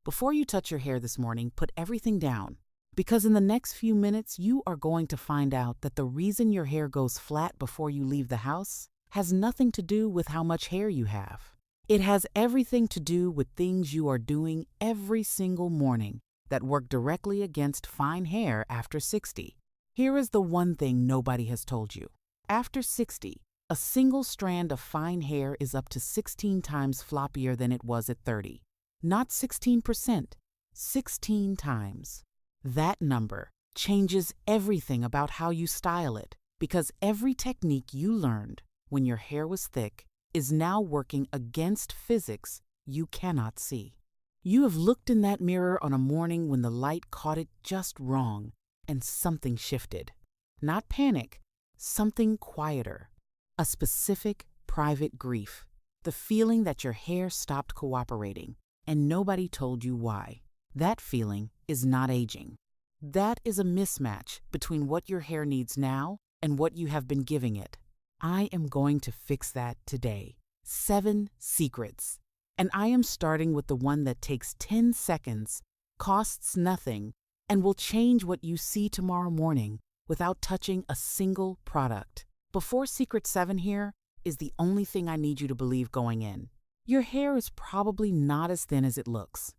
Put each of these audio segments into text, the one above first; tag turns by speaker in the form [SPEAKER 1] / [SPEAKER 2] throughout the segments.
[SPEAKER 1] Before you touch your hair this morning, put everything down. Because in the next few minutes, you are going to find out that the reason your hair goes flat before you leave the house has nothing to do with how much hair you have. It has everything to do with things you are doing every single morning that work directly against fine hair after 60. Here is the one thing nobody has told you. After 60, a single strand of fine hair is up to 16 times floppier than it was at 30. Not 16%, 16 times. That number changes everything about how you style it, because every technique you learned when your hair was thick is now working against physics you cannot see. You have looked in that mirror on a morning when the light caught it just wrong and something shifted. Not panic, something quieter. A specific, private grief. The feeling that your hair stopped cooperating and nobody told you why. That feeling is not aging. That is a mismatch between what your hair needs now and what you have been giving it. I am going to fix that today. 7 secrets. And I am starting with the one that takes 10 seconds, costs nothing, and will change what you see tomorrow morning without touching a single product. Before Secret 7 here is the only thing I need you to believe going in. Your hair is probably not as thin as it looks.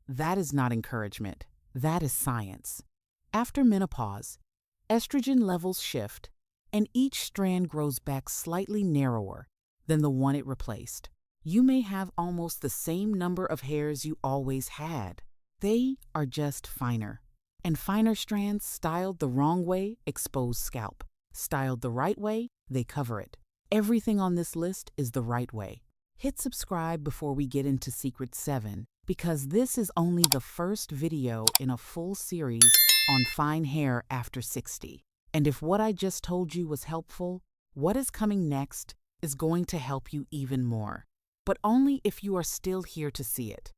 [SPEAKER 1] That is not encouragement. That is science. After menopause, estrogen levels shift, and each strand grows back slightly narrower than the one it replaced. You may have almost the same number of hairs you always had. They are just finer. And finer strands styled the wrong way expose scalp. Styled the right way, they cover it. Everything on this list is the right way. Hit subscribe before we get into Secret 7, because this is only the first video in a full series on fine hair after 60. And if what I just told you was helpful, what is coming next is going to help you even more. But only if you are still here to see it.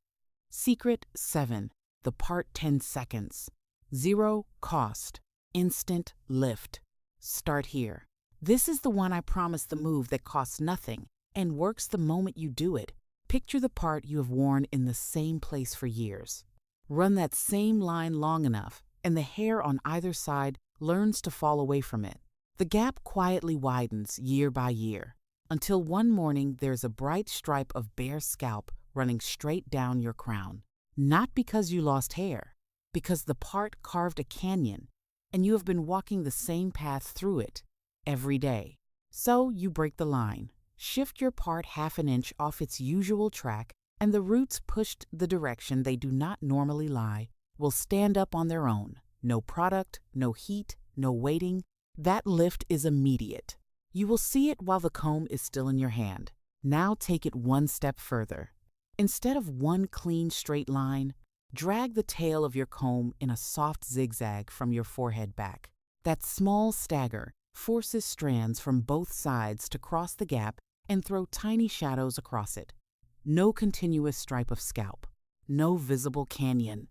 [SPEAKER 1] Secret 7, the part 10 seconds. 0 cost, instant lift. Start here. This is the one I promised, the move that costs nothing and works the moment you do it. Picture the part you have worn in the same place for years. Run that same line long enough, and the hair on either side learns to fall away from it. The gap quietly widens year by year, until one morning there's a bright stripe of bare scalp running straight down your crown. Not because you lost hair, because the part carved a canyon, and you have been walking the same path through it every day. So you break the line. Shift your part half an inch off its usual track, and the roots pushed the direction they do not normally lie will stand up on their own. No product, no heat, no waiting. That lift is immediate. You will see it while the comb is still in your hand. Now take it one step further. Instead of one clean straight line, drag the tail of your comb in a soft zigzag from your forehead back. That small stagger forces strands from both sides to cross the gap and throw tiny shadows across it. No continuous stripe of scalp. No visible canyon.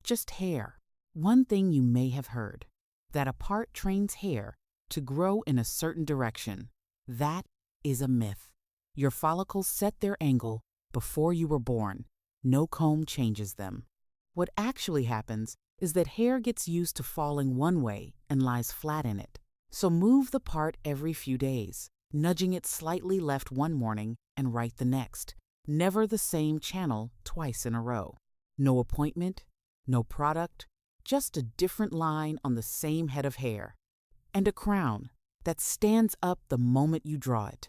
[SPEAKER 1] Just hair. One thing you may have heard, that a part trains hair to grow in a certain direction. That is a myth. Your follicles set their angle before you were born. No comb changes them. What actually happens is that hair gets used to falling one way and lies flat in it. So move the part every few days, nudging it slightly left one morning and right the next. Never the same channel twice in a row. No appointment, no product, just a different line on the same head of hair. And a crown that stands up the moment you draw it.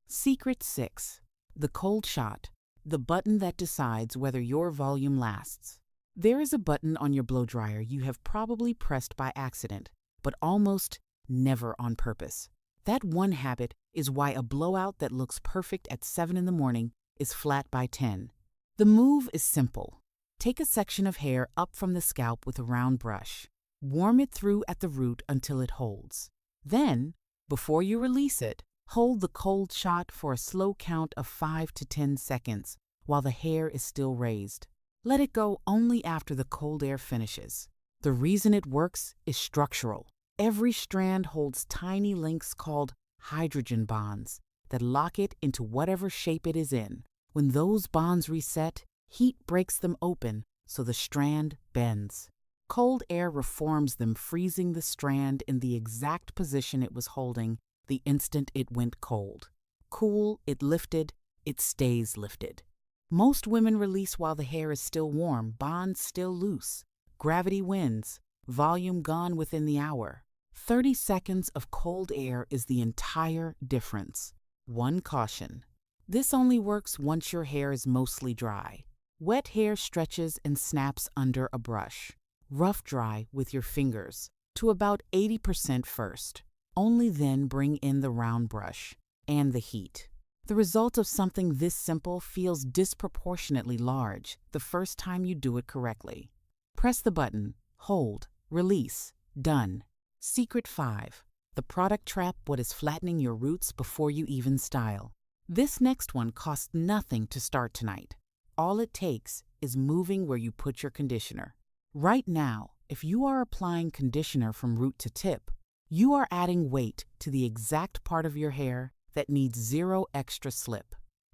[SPEAKER 1] Secret 6. The cold shot. The button that decides whether your volume lasts. There is a button on your blow dryer you have probably pressed by accident, but almost never on purpose. That one habit is why a blowout that looks perfect at 7 in the morning is flat by 10. The move is simple. Take a section of hair up from the scalp with a round brush. Warm it through at the root until it holds. Then, before you release it, hold the cold shot for a slow count of 5 to 10 seconds while the hair is still raised. Let it go only after the cold air finishes. The reason it works is structural. Every strand holds tiny links called hydrogen bonds that lock it into whatever shape it is in. When those bonds reset, Heat breaks them open, so the strand bends. Cold air reforms them, freezing the strand in the exact position it was holding the instant it went cold. Cool, it lifted, it stays lifted. Most women release while the hair is still warm, bonds still loose. Gravity wins, volume gone within the hour. 30 seconds of cold air is the entire difference. One caution. This only works once your hair is mostly dry. Wet hair stretches and snaps under a brush. Rough dry with your fingers to about 80% first. Only then bring in the round brush and the heat. The result of something this simple feels disproportionately large the first time you do it correctly. Press the button, hold, release, done. Secret 5. The product trap what is flattening your roots before you even style. This next one costs nothing to start tonight. All it takes is moving where you put your conditioner. Right now, if you are applying conditioner from root to tip, you are adding weight to the exact part of your hair that needs zero extra slip.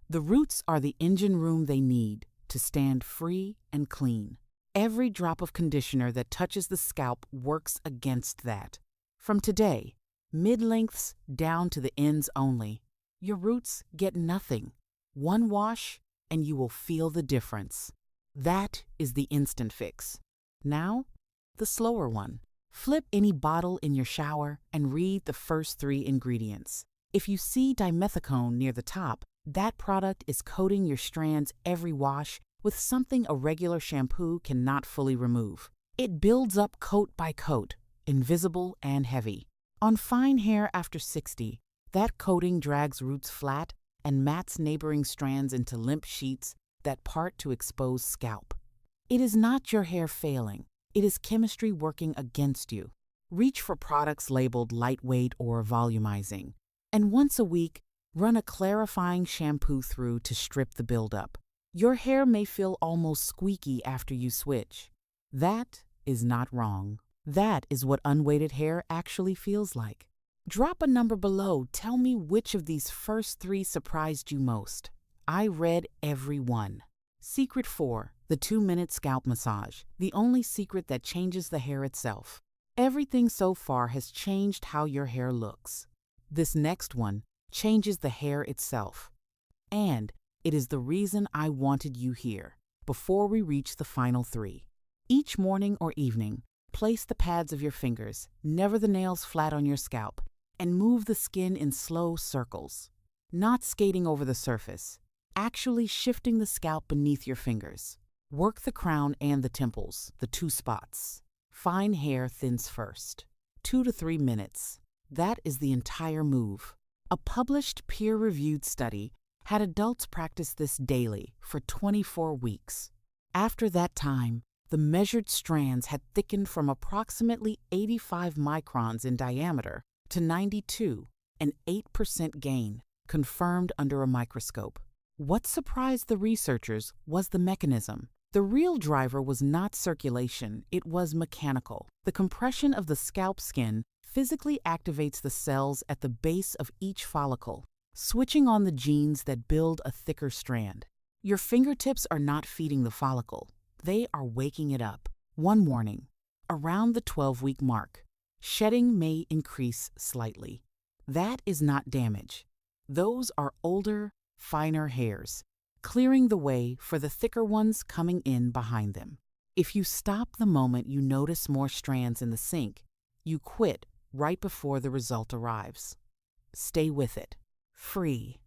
[SPEAKER 1] The roots are the engine room they need to stand free and clean. Every drop of conditioner that touches the scalp works against that. From today, mid-lengths down to the ends only, your roots get nothing. One wash and you will feel the difference. That is the instant fix. Now, the slower one. Flip any bottle in your shower and read the first 3 ingredients. If you see dimethicone near the top, that product is coating your strands every wash with something a regular shampoo cannot fully remove. It builds up coat by coat, invisible and heavy. On fine hair after 60, that coating drags roots flat and mats neighboring strands into limp sheets that part to expose scalp. It is not your hair failing. It is chemistry working against you. Reach for products labeled lightweight or volumizing. And once a week, run a clarifying shampoo through to strip the buildup. Your hair may feel almost squeaky after you switch. That is not wrong. That is what unweighted hair actually feels like. Drop a number below. Tell me which of these first 3 surprised you most. I read every one. Secret 4. The 2-minute scalp massage. The only secret that changes the hair itself. Everything so far has changed how your hair looks. This next one changes the hair itself. And it is the reason I wanted you here. Before we reach the final 3. Each morning or evening, place the pads of your fingers, never the nails flat on your scalp, and move the skin in slow circles. Not skating over the surface, actually shifting the scalp beneath your fingers. Work the crown and the temples, the 2 spots. Fine hair thins first. 2 to 3 minutes. That is the entire move. A published peer-reviewed study had adults practice this daily for 24 weeks. After that time, the measured strands had thickened from approximately 85 microns in diameter to 92, an 8% gain, confirmed under a microscope. What surprised the researchers was the mechanism. The real driver was not circulation, it was mechanical. The compression of the scalp skin physically activates the cells at the base of each follicle, switching on the genes that build a thicker strand. Your fingertips are not feeding the follicle, they are waking it up. One morning, around the 12-week mark, shedding may increase slightly. That is not damage. Those are older, finer hairs, clearing the way for the thicker ones coming in behind them. If you stop the moment you notice more strands in the sink, you quit right before the result arrives. Stay with it. Free.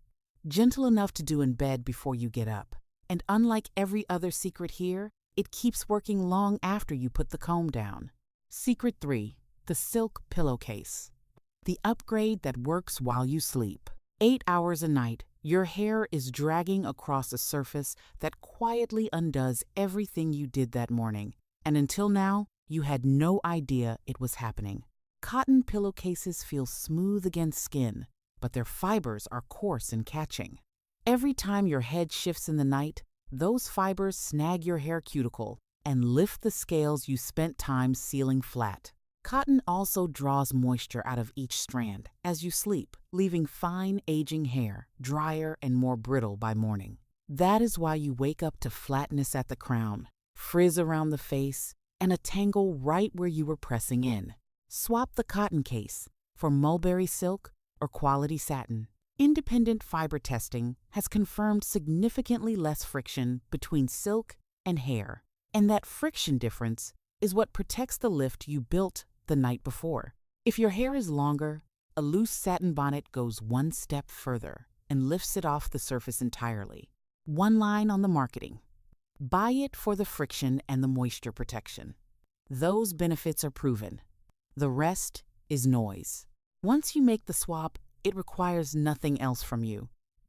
[SPEAKER 1] Gentle enough to do in bed before you get up. And unlike every other secret here, it keeps working long after you put the comb down. Secret 3. The silk pillowcase. The upgrade that works while you sleep. 8 hours a night, your hair is dragging across a surface that quietly undoes everything you did that morning. And until now, you had no idea it was happening. Cotton pillowcases feel smooth against skin, but their fibers are coarse and catching. Every time your head shifts in the night, those fibers snag your hair cuticle and lift the scales you spent time sealing flat. Cotton also draws moisture out of each strand as you sleep, leaving fine, aging hair, drier and more brittle by morning. That is why you wake up to flatness at the crown, frizz around the face, and a tangle right where you were pressing in. Swap the cotton case for mulberry silk or quality satin. Independent fiber testing has confirmed significantly less friction between silk and hair, and that friction difference is what protects the lift you built the night before. If your hair is longer, a loose satin bonnet goes one step further and lifts it off the surface entirely. One line on the marketing: buy it for the friction and the moisture protection. Those benefits are proven. The rest is noise. Once you make the swap, it requires nothing else from you.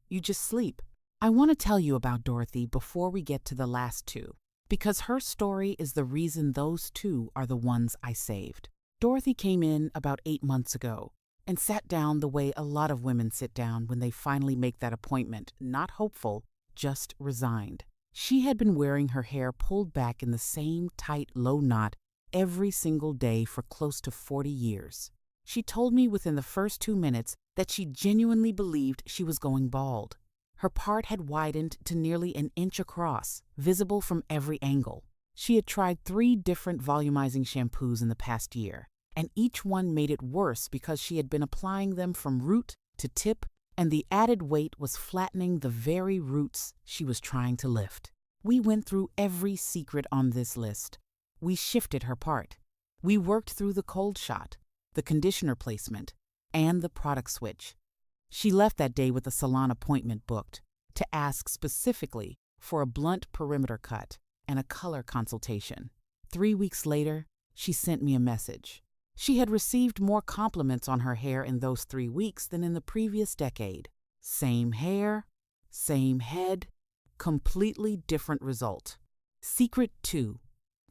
[SPEAKER 1] You just sleep. I want to tell you about Dorothy before we get to the last two, because her story is the reason those two are the ones I saved. Dorothy came in about 8 months ago and sat down the way a lot of women sit down when they finally make that appointment, not hopeful, just resigned. She had been wearing her hair pulled back in the same tight, low knot every single day for close to 40 years. She told me within the first 2 minutes that she genuinely believed she was going bald. Her part had widened to nearly an inch across, visible from every angle. She had tried 3 different volumizing shampoos in the past year, and each one made it worse because she had been applying them from root to tip, and the added weight was flattening the very roots she was trying to lift. We went through every secret on this list. We shifted her part. We worked through the cold shot, the conditioner placement, and the product switch. She left that day with a salon appointment booked to ask specifically for a blunt perimeter cut and a color consultation. 3 weeks later, she sent me a message. She had received more compliments on her hair in those 3 weeks than in the previous decade. Same hair, same head, completely different result. Secret 2.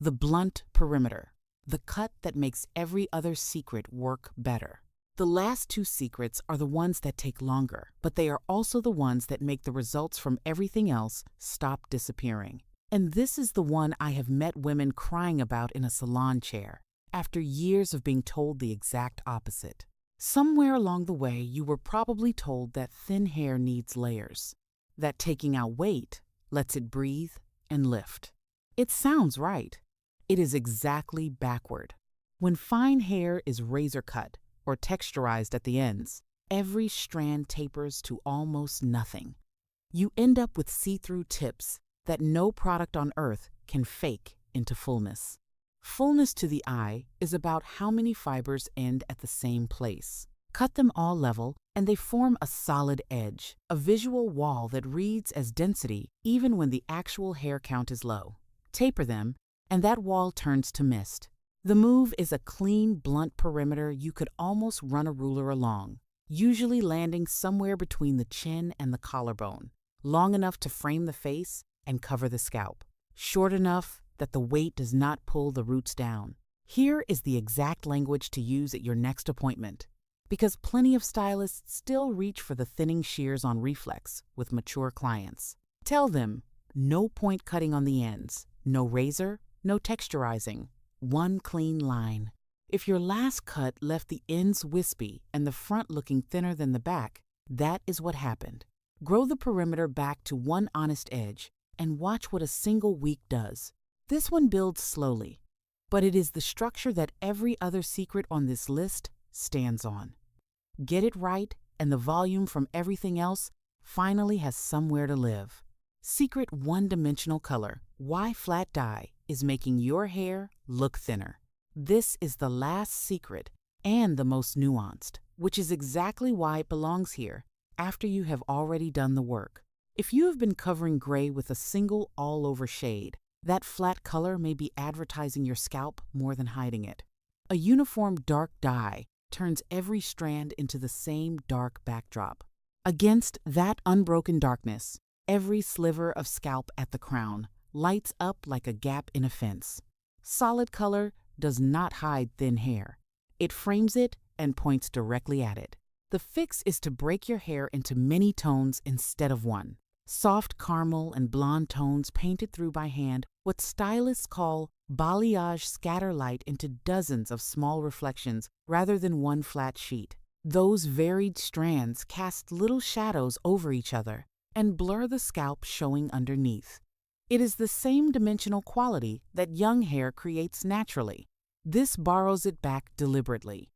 [SPEAKER 1] The blunt perimeter. The cut that makes every other secret work better. The last 2 secrets are the ones that take longer, but they are also the ones that make the results from everything else stop disappearing. And this is the one I have met women crying about in a salon chair, after years of being told the exact opposite. Somewhere along the way, you were probably told that thin hair needs layers, that taking out weight lets it breathe and lift. It sounds right. It is exactly backward. When fine hair is razor cut or texturized at the ends, every strand tapers to almost nothing. You end up with see-through tips that no product on earth can fake into fullness. Fullness to the eye is about how many fibers end at the same place. Cut them all level, and they form a solid edge, a visual wall that reads as density even when the actual hair count is low. Taper them, and that wall turns to mist. The move is a clean, blunt perimeter you could almost run a ruler along, usually landing somewhere between the chin and the collarbone, long enough to frame the face and cover the scalp, short enough that the weight does not pull the roots down. Here is the exact language to use at your next appointment, because plenty of stylists still reach for the thinning shears on reflex with mature clients. Tell them, no point cutting on the ends, no razor, no texturizing, one clean line. If your last cut left the ends wispy and the front looking thinner than the back, that is what happened. Grow the perimeter back to one honest edge and watch what a single week does. This one builds slowly, but it is the structure that every other secret on this list stands on. Get it right, and the volume from everything else finally has somewhere to live. Secret one-dimensional color, why flat dye, is making your hair look thinner. This is the last secret and the most nuanced, which is exactly why it belongs here after you have already done the work. If you have been covering gray with a single all-over shade, that flat color may be advertising your scalp more than hiding it. A uniform dark dye turns every strand into the same dark backdrop. Against that unbroken darkness, every sliver of scalp at the crown lights up like a gap in a fence. Solid color does not hide thin hair. It frames it and points directly at it. The fix is to break your hair into many tones instead of one. Soft caramel and blonde tones painted through by hand, what stylists call balayage, scatter light into dozens of small reflections rather than one flat sheet. Those varied strands cast little shadows over each other and blur the scalp showing underneath. It is the same dimensional quality that young hair creates naturally. This borrows it back deliberately.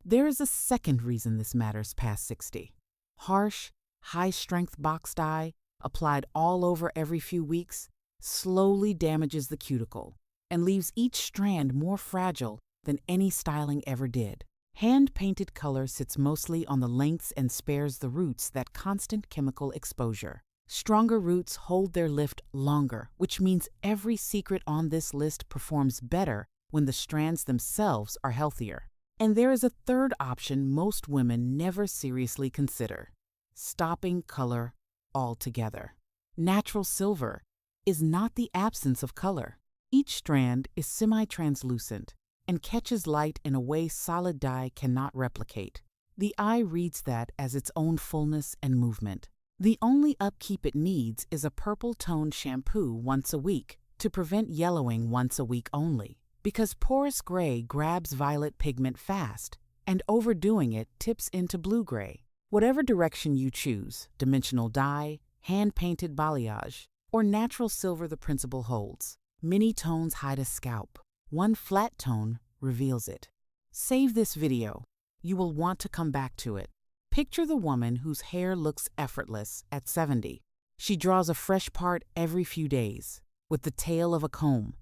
[SPEAKER 1] There is a second reason this matters past 60. Harsh, high-strength box dye, applied all over every few weeks, slowly damages the cuticle and leaves each strand more fragile than any styling ever did. Hand-painted color sits mostly on the lengths and spares the roots that constant chemical exposure. Stronger roots hold their lift longer, which means every secret on this list performs better when the strands themselves are healthier. And there is a third option most women never seriously consider: stopping color altogether. Natural silver is not the absence of color. Each strand is semi-translucent and catches light in a way solid dye cannot replicate. The eye reads that as its own fullness and movement. The only upkeep it needs is a purple-toned shampoo once a week to prevent yellowing once a week only, because porous gray grabs violet pigment fast, and overdoing it tips into blue-gray. Whatever direction you choose, dimensional dye, hand-painted balayage, or natural silver, the principle holds. Many tones hide a scalp. One flat tone reveals it. Save this video. You will want to come back to it. Picture the woman whose hair looks effortless at 70. She draws a fresh part every few days with the tail of a comb.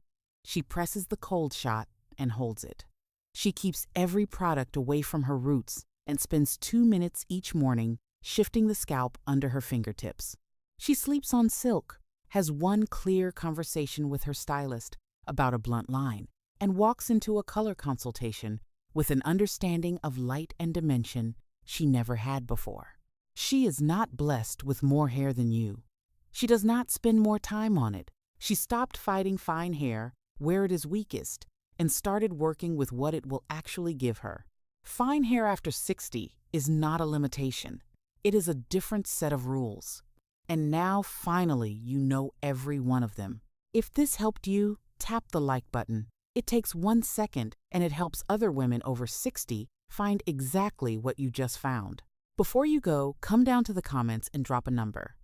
[SPEAKER 1] She presses the cold shot and holds it. She keeps every product away from her roots and spends 2 minutes each morning shifting the scalp under her fingertips. She sleeps on silk, has one clear conversation with her stylist about a blunt line, and walks into a color consultation with an understanding of light and dimension she never had before. She is not blessed with more hair than you. She does not spend more time on it. She stopped fighting fine hair where it is weakest and started working with what it will actually give her. Fine hair after 60 is not a limitation. It is a different set of rules. And now, finally, you know every one of them. If this helped you, tap the like button. It takes 1 second, and it helps other women over 60 find exactly what you just found. Before you go, come down to the comments and drop a number.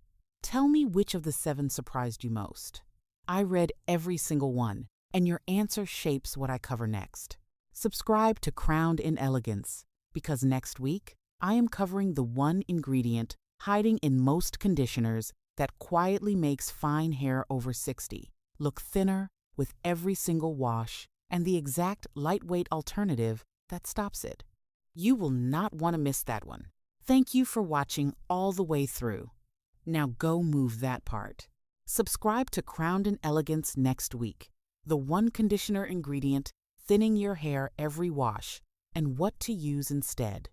[SPEAKER 1] Tell me which of the 7 surprised you most. I read every single one, and your answer shapes what I cover next. Subscribe to Crowned in Elegance, because next week, I am covering the one ingredient hiding in most conditioners that quietly makes fine hair over 60 look thinner with every single wash, and the exact lightweight alternative that stops it. You will not want to miss that one. Thank you for watching all the way through. Now go move that part. Subscribe to Crowned in Elegance next week. The one conditioner ingredient thinning your hair every wash, and what to use instead.